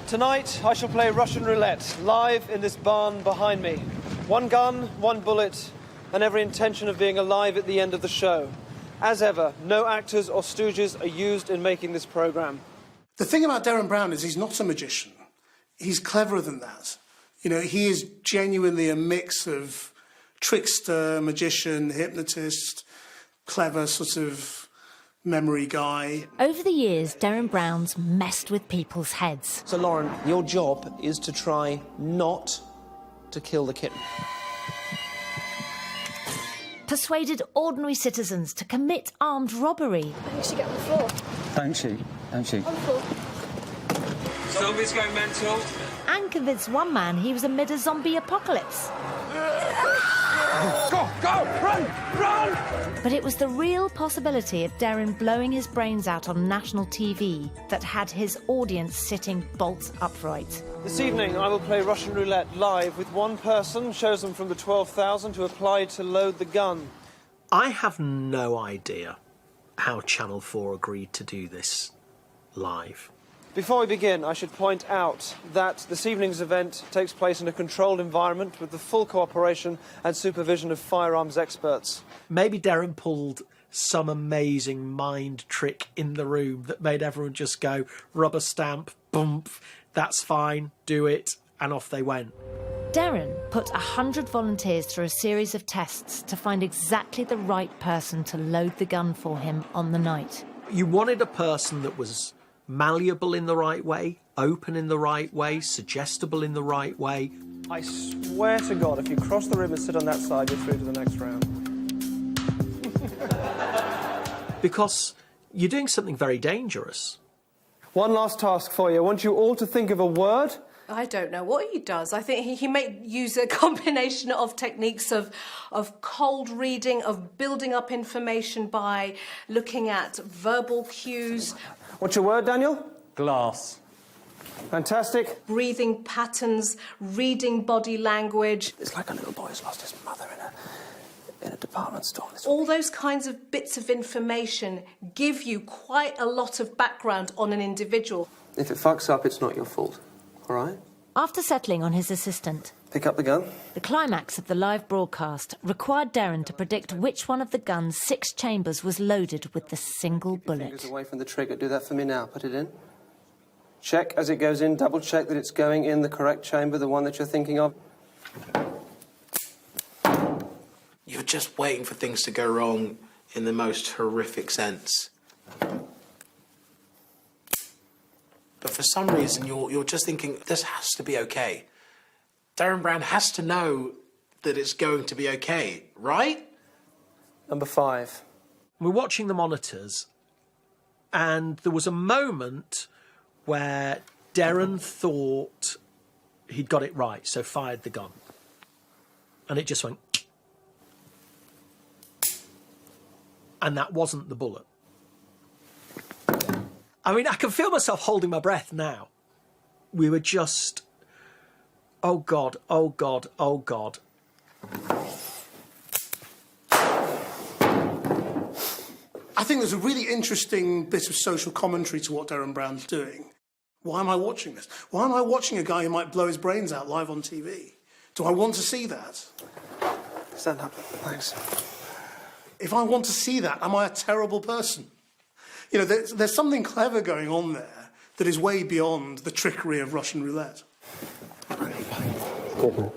Tonight, I shall play Russian roulette, live in this barn behind me. One gun, one bullet, and every intention of being alive at the end of the show. As ever, no actors or stooges are used in making this programme. The thing about Derren Brown is he's not a magician. He's cleverer than that. You know, he is genuinely a mix of trickster, magician, hypnotist, clever sort of memory guy. Over the years, Derren Brown's messed with people's heads. So, Lauren, your job is to try not to kill the kitten. Persuaded ordinary citizens to commit armed robbery. I think she get on the floor. Don't she? Don't she? On the floor. Zombies go mental. And convinced one man he was amid a zombie apocalypse. Go! Run! But it was the real possibility of Derren blowing his brains out on national TV that had his audience sitting bolt upright. This evening, I will play Russian roulette live with one person chosen from the 12,000 who applied to load the gun. I have no idea how Channel 4 agreed to do this live. Before we begin, I should point out that this evening's event takes place in a controlled environment with the full cooperation and supervision of firearms experts. Maybe Derren pulled some amazing mind trick in the room that made everyone just go, rubber stamp, bump, that's fine, do it, and off they went. Derren put 100 volunteers through a series of tests to find exactly the right person to load the gun for him on the night. You wanted a person that was malleable in the right way, open in the right way, suggestible in the right way. I swear to God, if you cross the room and sit on that side, you're through to the next round. Because you're doing something very dangerous. One last task for you. I want you all to think of a word. I don't know what he does. I think he may use a combination of techniques of cold reading, of building up information by looking at verbal cues. What's your word, Daniel? Glass. Fantastic. Breathing patterns, reading body language. It's like a little boy who's lost his mother in a department store. All those kinds of bits of information give you quite a lot of background on an individual. If it fucks up, it's not your fault. All right? After settling on his assistant, Pick up the gun. the climax of the live broadcast required Derren to predict which one of the gun's 6 chambers was loaded with the single bullet. Fingers away from the trigger. Do that for me now. Put it in. Check as it goes in. Double check that it's going in the correct chamber, the one that you're thinking of. You're just waiting for things to go wrong in the most horrific sense. But for some reason, you're just thinking, this has to be okay. Derren Brown has to know that it's going to be okay, right? Number 5. We're watching the monitors, and there was a moment where Derren thought he'd got it right, so fired the gun. And it just went... And that wasn't the bullet. I mean, I can feel myself holding my breath now. We were just... Oh, God, oh, God, oh, God. I think there's a really interesting bit of social commentary to what Derren Brown's doing. Why am I watching this? Why am I watching a guy who might blow his brains out live on TV? Do I want to see that? Stand up. Thanks. If I want to see that, am I a terrible person? You know, there's something clever going on there that is way beyond the trickery of Russian roulette. Good man.